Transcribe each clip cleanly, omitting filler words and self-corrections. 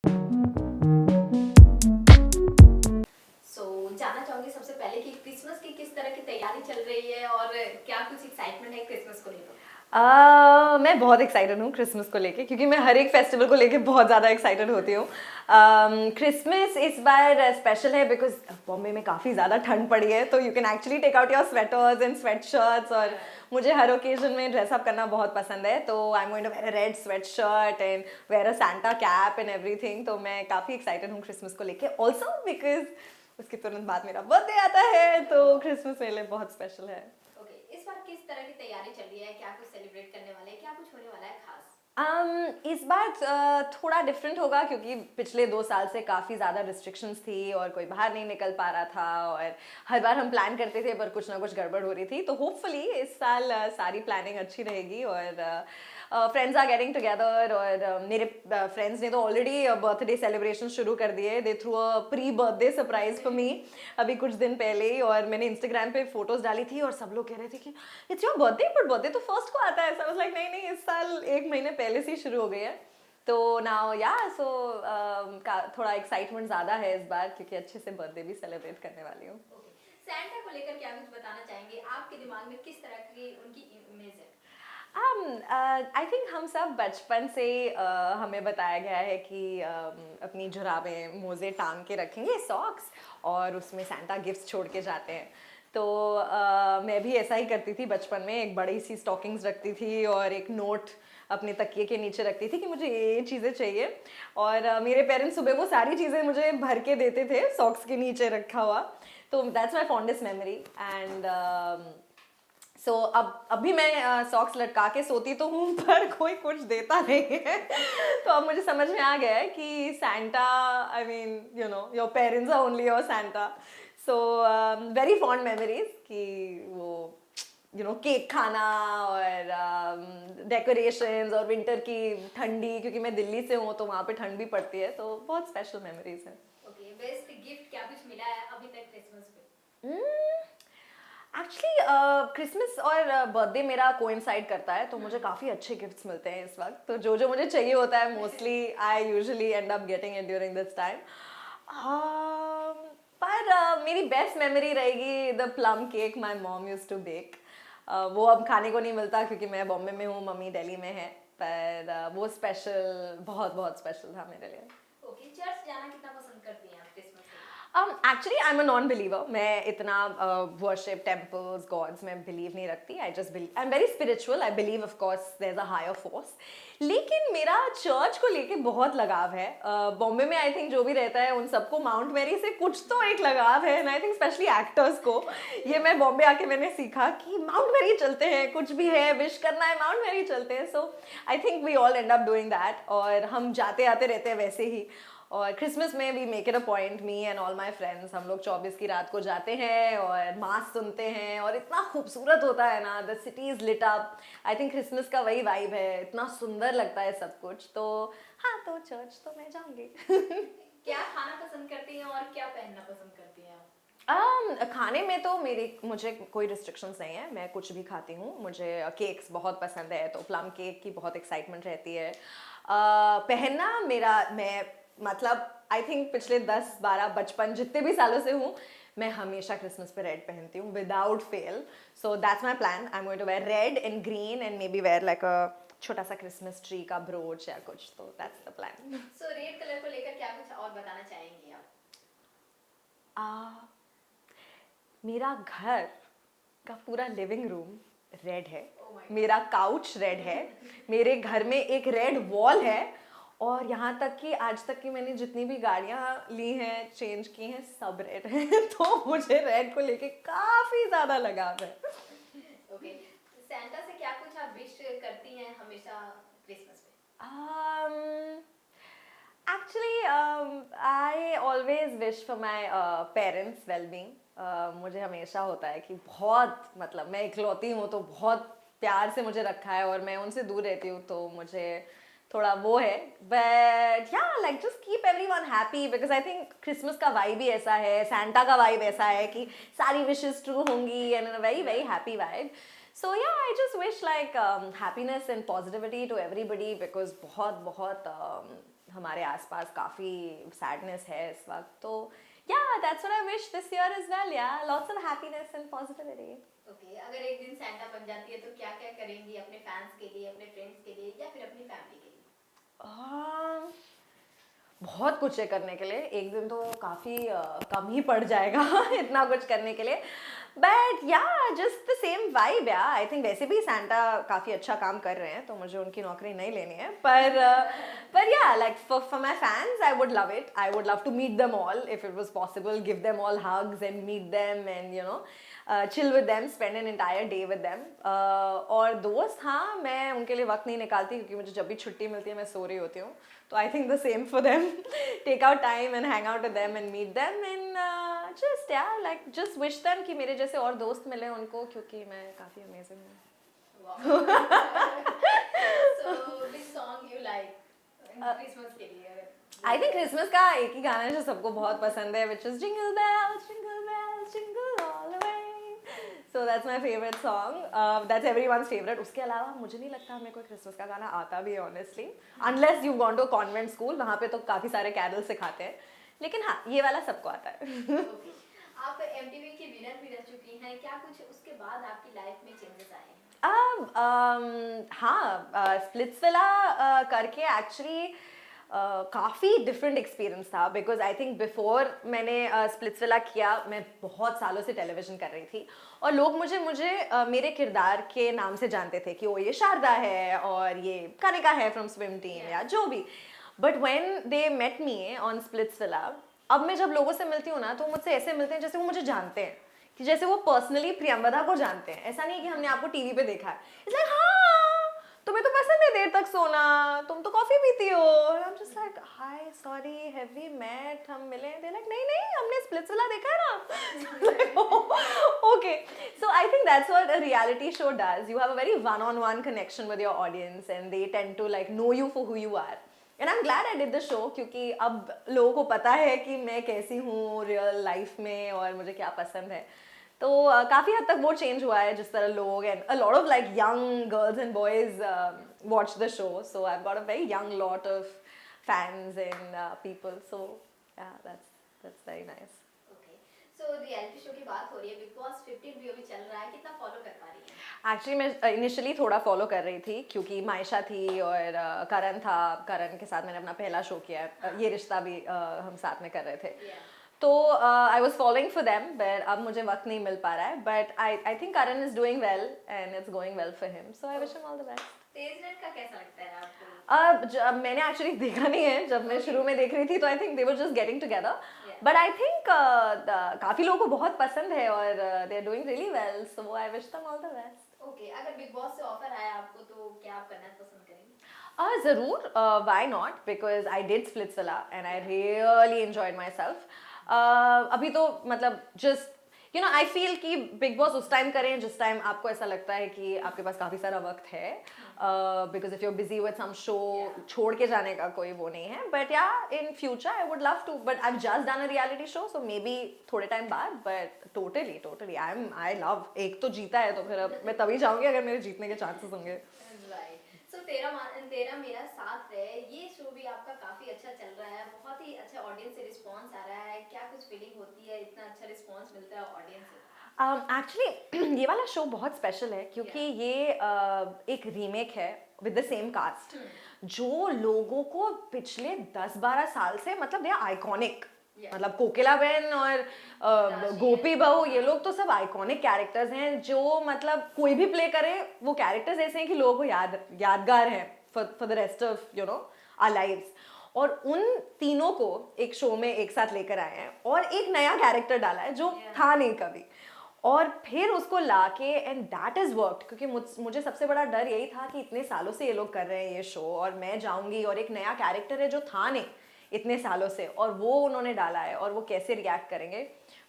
जानना चाहूंगी सबसे पहले कि क्रिसमस की किस तरह की तैयारी चल रही है और क्या कुछ एक्साइटमेंट है क्रिसमस को लेकर। मैं बहुत एक्साइटेड हूँ क्रिसमस को लेके, क्योंकि मैं हर एक फेस्टिवल को लेके बहुत ज़्यादा एक्साइटेड होती हूँ। क्रिसमस इस बार स्पेशल है बिकॉज बॉम्बे में काफ़ी ज़्यादा ठंड पड़ी है, तो you can actually take out your sweaters and sweatshirts, और मुझे हर ओकेजन में ड्रेसअप करना बहुत पसंद है। तो I am going to wear a red sweatshirt and wear a Santa cap and everything. तो मैं काफ़ी एक्साइटेड हूँ क्रिसमस को लेके, ऑल्सो बिकॉज उसके तुरंत बाद मेरा बर्थडे आता है, तो क्रिसमस मेरे लिए बहुत स्पेशल है। इस बार किस तरह की तैयारी चल रही है, क्या कुछ सेलिब्रेट करने वाले हैं, क्या कुछ होने वाला है खास। इस बार थोड़ा डिफरेंट होगा, क्योंकि पिछले 2 साल से काफ़ी ज़्यादा रिस्ट्रिक्शंस थी और कोई बाहर नहीं निकल पा रहा था, और हर बार हम प्लान करते थे पर कुछ ना कुछ गड़बड़ हो रही थी। तो होपफुली इस साल सारी प्लानिंग अच्छी रहेगी, और फ्रेंड्स आर गेटिंग टुगेदर। और मेरे फ्रेंड्स ने तो ऑलरेडी बर्थडे सेलिब्रेशन शुरू कर दिए। They threw a pre birthday surprise for me अभी कुछ दिन पहले ही, और मैंने इंस्टाग्राम पे फोटोज डाली थी और सब लोग कह रहे थे कि it's your birthday, but birthday तो फर्स्ट को आता है। सो आई वाज लाइक नहीं नहीं, इस साल 1 महीने पहले से ही शुरू हो गई है। तो नाउ या सो थोड़ा एक्साइटमेंट ज़्यादा है इस बार, क्योंकि अच्छे से बर्थडे भी सेलिब्रेट करने वाली हूँ। सैंटा को लेकर क्या कुछ बताना चाहेंगे, आपके दिमाग में किस तरह की उनकी इमेज है। आई थिंक हम सब बचपन से हमें बताया गया है कि अपनी जुराबें मोजे टांग के रखेंगे, सॉक्स, और उसमें सैंटा गिफ्ट्स छोड़ के जाते हैं। तो मैं भी ऐसा ही करती थी बचपन में, एक बड़ी सी स्टॉकिंग्स रखती थी और एक नोट अपने तकिए के नीचे रखती थी कि मुझे ये चीज़ें चाहिए। और मेरे पेरेंट्स सुबह वो सारी चीज़ें मुझे भर के देते थे सॉक्स के नीचे रखा हुआ। तो that's my fondest memory. And so अब अभी मैं सॉक्स लटका के सोती तो हूँ पर कोई कुछ देता नहीं है। तो अब मुझे समझ में आ गया है कि Santa, I mean you know your parents are only your Santa. So very fond memories कि वो केक खाना और डेकोरेशंस और विंटर की ठंडी, क्योंकि मैं दिल्ली से हूँ तो वहाँ पे ठंड भी पड़ती है, तो बहुत स्पेशल मेमोरीज हैं। बेस्ट गिफ्ट क्या कुछ मिला है अभी तक क्रिसमस पे। एक्चुअली क्रिसमस और बर्थडे मेरा कोइंसाइड करता है, तो मुझे काफ़ी अच्छे गिफ्ट्स मिलते हैं इस वक्त। तो जो जो मुझे चाहिए होता है mostly I usually end up getting it during this time. पर मेरी बेस्ट मेमोरी रहेगी the plum cake my mom use to bake. वो अब खाने को नहीं मिलता क्योंकि मैं बॉम्बे में हूँ, मम्मी दिल्ली में है। पर वो स्पेशल, बहुत बहुत स्पेशल था मेरे लिए। चर्च जाना कितना पसंद करती हैं आप क्रिसमस पे। Actually I am a non believer. मैं इतना वर्शिप टेम्पल्स गॉड्स में बिलीव नहीं रखती। I just believe, I am very spiritual. I believe of course there is a higher force. लेकिन मेरा चर्च को लेके बहुत लगाव है। बॉम्बे में आई थिंक जो भी रहता है उन सबको माउंट मैरी से कुछ तो एक लगाव है, and I think specially actors को। ये मैं बॉम्बे आके मैंने सीखा कि माउंट मैरी चलते हैं, कुछ भी है विश करना है माउंट मैरी चलते हैं। So I think we all end up doing that, और हम जाते आते रहते हैं वैसे ही। और क्रिसमस में भी make it a point, me and all my friends, हम लोग 24 की रात को जाते हैं और मास सुनते हैं, और इतना खूबसूरत होता है ना, the city is lit up. I think Christmas का वही वाइब है, इतना सुंदर लगता है सब कुछ। तो हाँ, तो चर्च तो मैं जाऊंगी। क्या खाना पसंद करती हैं और क्या पहनना पसंद करती हैं आप। खाने में तो मुझे कोई रिस्ट्रिक्शंस नहीं है, मैं कुछ भी खाती हूँ। मुझे केक्स बहुत पसंद है, तो प्लम केक की बहुत एक्साइटमेंट रहती है। पहनना मेरा, मैं मतलब आई थिंक पिछले 10-12 बचपन जितने भी सालों से हूँ, मैं हमेशा क्रिसमस पे रेड पहनती हूँ without fail. So that's my plan. I am going to wear red and green and maybe wear like a छोटा सा क्रिसमस ट्री का ब्रोच या कुछ। तो that's the plan. So red colour को लेकर क्या कुछ और बताना चाहेंगी आप। मेरा घर का पूरा लिविंग रूम रेड है। Oh my God. मेरा काउच रेड है। मेरे घर में एक रेड वॉल है। और यहाँ तक कि आज तक की मैंने जितनी भी गाड़ियाँ ली हैं, चेंज की हैं, सब रेड हैं। तो मुझे रेड को लेके काफ़ी ज़्यादा लगाव है। सैंटा से क्या कुछ आप विश करती हैं हमेशा क्रिसमस पे। Actually, I always wish for my parents well-being. मुझे हमेशा होता है कि बहुत, मतलब मैं इकलौती हूँ तो बहुत प्यार से मुझे रखा है, और मैं उनसे दूर रहती हूँ तो मुझे थोड़ा वो है। बट या like just keep everyone happy, because I think Christmas का वाइब ही ऐसा है, सैंटा का वाइब ऐसा है कि सारी विशेस ट्रू होंगी and a very very happy vibe. So yeah, I just wish like happiness and positivity to everybody, because बहुत बहुत हमारे आसपास काफ़ी सैडनेस है इस वक्त, तो yeah, that's what I wish this year as well. Yeah, lots of happiness and positivity. Okay, अगर एक दिन सैंटा बन जाती है तो क्या क्या करेंगी अपने फैंस के लिए, अपने फ्रेंड्स के लिए या फिर अपनी फैमिली के लिए? Um, बहुत कुछ है करने के लिए, एक दिन तो काफ़ी कम ही पड़ जाएगा इतना कुछ करने के लिए, बट या जस्ट द सेम वाइब। या आई थिंक वैसे भी सैंटा काफ़ी अच्छा काम कर रहे हैं, तो मुझे उनकी नौकरी नहीं लेनी है, पर या like for my fans I would love it, I would love to meet them all if it was possible, give them all hugs and meet them and you know chill with them, spend an entire day with them. और दोस्त, हाँ, मैं उनके लिए वक्त नहीं निकालती क्योंकि मुझे जब भी छुट्टी मिलती है मैं सो रही होती हूँ, तो I think the same for them, take out time and hang out with them and meet them and just या लाइक जस्ट विश देम कि मेरे जैसे और दोस्त मिले उनको, क्योंकि मैं काफ़ी अमेजिंग हूँ। So, which song you like Christmas के लिए? आई थिंक क्रिसमस का एक ही गाना है जो सबको बहुत पसंद है, which is jingle bells jingle bells jingle all the way, so that's my favourite song, that's everyone's favourite. उसके अलावा मुझे नहीं लगता हमें कोई क्रिसमस का गाना आता भी है honestly, unless you gone to convent school, वहाँ पे तो काफ़ी सारे कैरल सिखाते हैं, लेकिन हाँ ये वाला सबको आता है। Okay. आप MTV की विनर भी रह चुकी हैं, क्या कुछ उसके बाद आपकी लाइफ में चेंजेस आए हैं? हाँ, स्प्लिट्सविला करके एक्चुअली काफ़ी डिफरेंट एक्सपीरियंस था, बिकॉज आई थिंक बिफोर मैंने स्प्लिट्सविला किया मैं बहुत सालों से टेलीविज़न कर रही थी, और लोग मुझे मेरे किरदार के नाम से जानते थे कि वो ये शारदा है और ये कनिका है फ्रॉम स्विम टीम या जो भी, but when they met me on Splitsvilla, अब मैं जब लोगों से मिलती हूँ ना तो मुझसे ऐसे मिलते हैं जैसे वो मुझे जानते हैं, कि जैसे वो पर्सनली प्रियंवदा को जानते हैं, ऐसा नहीं है कि हमने आपको टीवी पे देखा है, इट्स लाइक हाँ तुम्हें तो पसंद है देर तक सोना, तुम तो कॉफी पीती हो, I am just like hi sorry have we met, हम मिले, दे लाइक नहीं नहीं हमने स्प्लिट्सविला देखा है ना। Okay, so I think that's what a reality show does, you have a very one on one connection with your audience and they tend to like know you for who you are, and I am glad I did the show, क्योंकि अब लोगों को पता है कि मैं कैसी हूँ रियल लाइफ में और मुझे क्या पसंद है, तो काफ़ी हद तक वो चेंज हुआ है जिस तरह लोग and a lot of like young girls and boys watch the show, so I have got a very young lot of fans and people, so yeah that's very nice. Okay, so reality show की बात हो रही है, big boss 15 भी अभी चल रहा है, कितना फॉलो कर पा रही है? एक्चुअली मैं इनिशियली थोड़ा फॉलो कर रही थी क्योंकि मायशा थी और करण था, करण के साथ मैंने अपना पहला शो किया है, ये रिश्ता भी हम साथ में कर रहे थे, तो I was following for them, but अब मुझे वक्त नहीं मिल पा रहा है, but I think Karan is doing well and it's going well for him, so I wish him all the best. तेजनेट का कैसा लगता है आपको? जब मैंने एक्चुअली देखा नहीं है, जब मैं शुरू में देख रही थी तो I think they were just getting together, but I think काफ़ी लोगों को बहुत पसंद है और they are doing really well, so I wish them all the best. Okay, अगर बिग बॉस से ऑफर आया आपको तो क्या आप करना पसंद करेंगे? ज़रूर, why not, because I did Splitsvilla and I really enjoyed myself. अभी तो मतलब just you know I feel कि बिग बॉस उस टाइम करें जिस टाइम आपको ऐसा लगता है कि आपके पास काफ़ी सारा वक्त है, because if you are busy with some show, छोड़ के जाने का कोई वो नहीं है, बट या in future I would love to, but I just done a reality show, so maybe थोड़े टाइम बाद, बट टोटली आई लव, एक तो जीता है तो फिर अब मैं तभी जाऊँगी अगर मेरे जीतने के चांसेस होंगे। सो तेरा मेरा साथ है, ये शो भी आपका काफी अच्छा चल रहा है, बहुत ही अच्छा ऑडियंस से रिस्पांस आ रहा है, क्या कुछ फीलिंग होती है, इतना अच्छा रिस्पांस मिलता है ऑडियंस से? एक्चुअली ये वाला शो बहुत स्पेशल है क्योंकि ये एक रीमेक है विद द सेम कास्ट, जो लोगों को पिछले 10-12 साल से मतलब दे आर आइकॉनिक, मतलब कोकिला बहन और गोपी बहू, ये लोग तो सब आइकॉनिक कैरेक्टर्स हैं जो मतलब कोई भी प्ले करे वो कैरेक्टर्स ऐसे हैं कि लोगों को यादगार हैं for the rest of you know our lives, और उन तीनों को एक शो में एक साथ लेकर आए हैं और एक नया कैरेक्टर डाला है जो था नहीं कभी, और फिर उसको लाके एंड दैट इज़ वर्कड, क्योंकि मुझे सबसे बड़ा डर यही था कि इतने सालों से ये लोग कर रहे हैं ये शो और मैं जाऊंगी और एक नया कैरेक्टर है जो था नहीं इतने सालों से और वो उन्होंने डाला है और वो कैसे रिएक्ट करेंगे,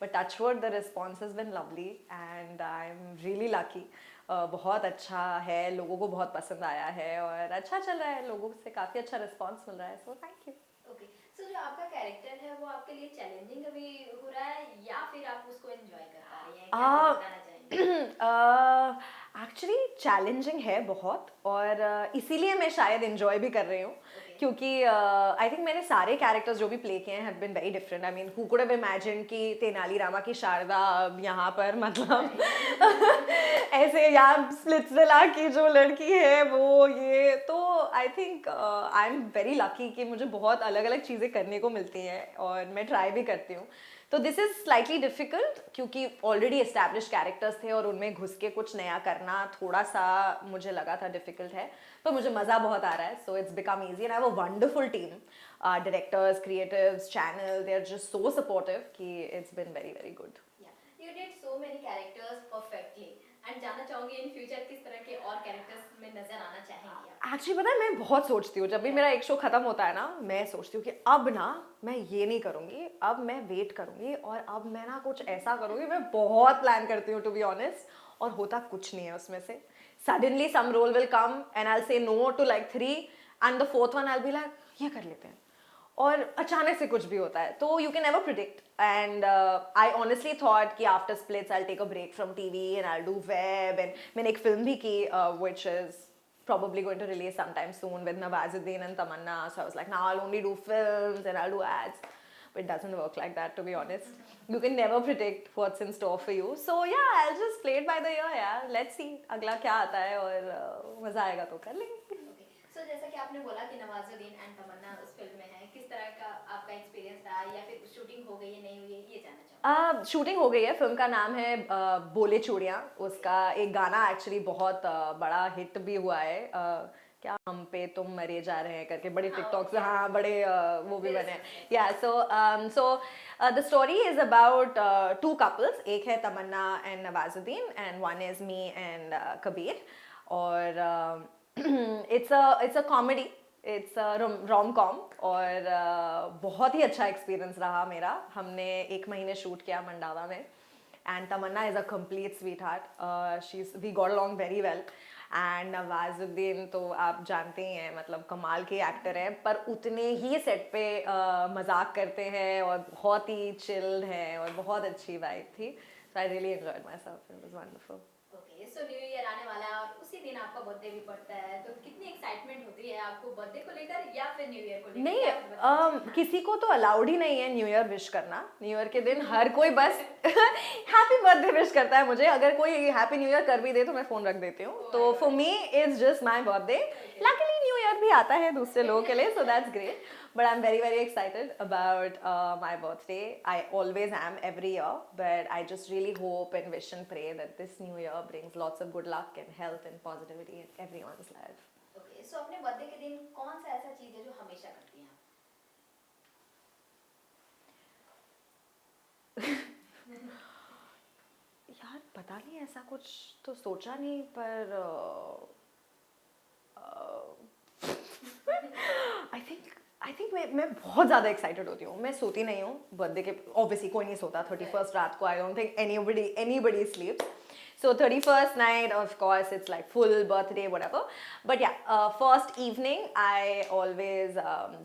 but touchwood the response has been lovely and I am really lucky, बहुत अच्छा है, लोगों को बहुत पसंद आया है और अच्छा चल रहा है, लोगों से काफ़ी अच्छा रिस्पॉन्स मिल रहा है, सो थैंक यू। ओके, सो जो आपका कैरेक्टर है वो आपके लिए चैलेंजिंग अभी हो रहा है या फिर आप उसको एंजॉय कर पा रही हैं, क्या आप बताना चाहेंगे? एक्चुअली चैलेंजिंग है बहुत और इसीलिए मैं शायद एंजॉय भी कर रही हूँ, क्योंकि आई थिंक मैंने सारे कैरेक्टर्स जो भी प्ले किए हैं have been very different. I mean who could have imagine कि तेनालीरामा की शारदा अब यहाँ पर मतलब ऐसे यहाँ स्प्लिट्सविला की जो लड़की है वो ये तो I think I am very lucky कि मुझे बहुत अलग अलग चीज़ें करने को मिलती हैं और मैं ट्राई भी करती हूँ. तो दिस इज स्लाइटली डिफिकल्ट क्योंकि ऑलरेडी एस्टैब्लिश कैरेक्टर्स थे और उनमें घुस के कुछ नया करना थोड़ा सा मुझे लगा था डिफिकल्ट है. तो मुझे मज़ा बहुत आ रहा है. So it's become easy and I have a wonderful team, directors, creatives, channel, they are just so supportive कि it's been very very good. You did so many characters perfectly. And जानना चाहूंगी इन फ्यूचर किस तरह के और characters में नजर आना चाहेंगी आप? एक्चुअली पता है मैं बहुत सोचती हूँ जब भी मेरा एक शो खत्म होता है ना, मैं सोचती हूँ कि अब ना मैं ये नहीं करूँगी, अब मैं वेट करूँगी और अब मैं ना कुछ ऐसा करूँगी. मैं बहुत प्लान करती हूँ टू बी ऑनेस्ट और होता कुछ नहीं है उसमें से. Suddenly some role will come and I will say no to like 3 and the fourth one I will be like ये कर लेते हैं और अचानक से कुछ भी होता है. तो you can never predict and I honestly thought कि after splits I take a break from TV and I do web. And मैंने एक फिल्म भी की which is probably going to release sometime soon with Nawazuddin and Tamanna. So I was like, now I'll only do films and I'll do ads. But it doesn't work like that, to be honest. You can never predict what's in store for you. So yeah, I'll just play it by the ear. Yeah, let's see अगला क्या आता है और मजा आएगा तो कर लेंगे. सो जैसा कि आपने बोला कि नवाजुद्दीन एंड तमन्ना उस फिल्म में है, किस तरह का आपका एक्सपीरियंस रहा या फिर शूटिंग हो गई है नहीं हुई है ये जानना चाहूँगी. शूटिंग हो गई है. फिल्म का नाम है बोले चूड़ियाँ. उसका एक गाना एक्चुअली बहुत बड़ा हिट भी हुआ है. क्या हम पे तुम मरे जा रहे हैं करके बड़े टिकटॉक्स हाँ बड़े वो भी बने. Yeah so the story is about 2 couples. एक है Tamanna and Nawazuddin and one is me and Kabir. और it's a comedy, it's a rom-com और बहुत ही अच्छा एक्सपीरियंस रहा मेरा. हमने 1 महीने शूट किया मंडावा में and Tamannaah is a complete sweetheart. We got along very well. And Nawazuddin तो आप जानते ही हैं मतलब कमाल के एक्टर हैं पर उतने ही सेट पे मजाक करते हैं और बहुत ही चिल्ड हैं और बहुत अच्छी वाइब थी. So I really enjoyed myself. It was wonderful. Okay so new year आने वाला है और उसी दिन आपका बर्थडे भी पड़ता है, तो कितनी एक्साइटमेंट होती है आपको बर्थडे को लेकर या फिर न्यू ईयर को लेकर? नहीं किसी को तो अलाउड ही नहीं है न्यू ईयर विश करना. न्यू ईयर के दिन हर कोई बस हैप्पी बर्थडे विश करता है मुझे. अगर कोई हैप्पी न्यू ईयर कर भी दे तो मैं फ़ोन रख देती हूँ. तो for me it's just my birthday. Luckily new year भी आता है दूसरे लोगों के लिए, so that's great. But I'm very, very excited about my birthday. I always am every year, but I just really hope and wish and pray that this new year brings lots of good luck and health and positivity in everyone's life. Okay so अपने birthday के दिन कौन सा ऐसा चीज है जो हमेशा करती हैं आप? यार पता नहीं ऐसा कुछ तो सोचा नहीं पर आई थिंक मैं बहुत ज़्यादा एक्साइटेड होती हूँ. मैं सोती नहीं हूँ बर्थडे के. ऑब्वियसली कोई नहीं सोता 31st रात को. I don't think anybody sleeps. So 31st night, of course, it's like full birthday, whatever. But yeah, first evening, I always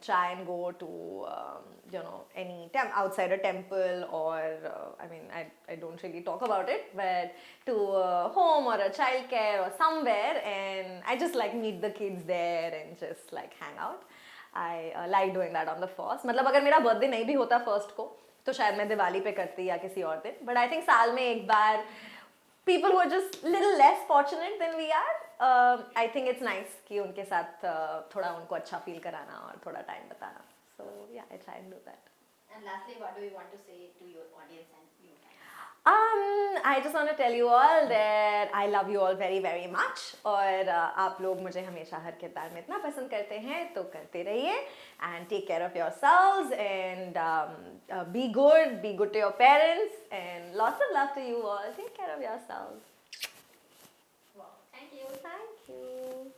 try and go to, any outside a temple or, I don't really talk about it, but to a home or a childcare or somewhere, and I just like meet the kids there and just like hang out. I like doing that on the first. मतलब अगर मेरा birthday नहीं भी होता first को, तो शायद मैं दिवाली पे करती या किसी और दिन. But I think साल में एक बार people who are just little less fortunate than we are, I think it's nice कि उनके साथ थोड़ा उनको अच्छा feel कराना और थोड़ा time बताना. So yeah, I try and do that. And lastly, what do you want to say to your audience and you guys? I just want to tell you all that I love you all very, very much. और आप लोग मुझे हमेशा हर किरदार में इतना पसंद करते हैं तो करते रहिए. And take care of yourselves and be good to your parents and lots of love to you all. Take care of yourselves. Wow, thank you. Thank you.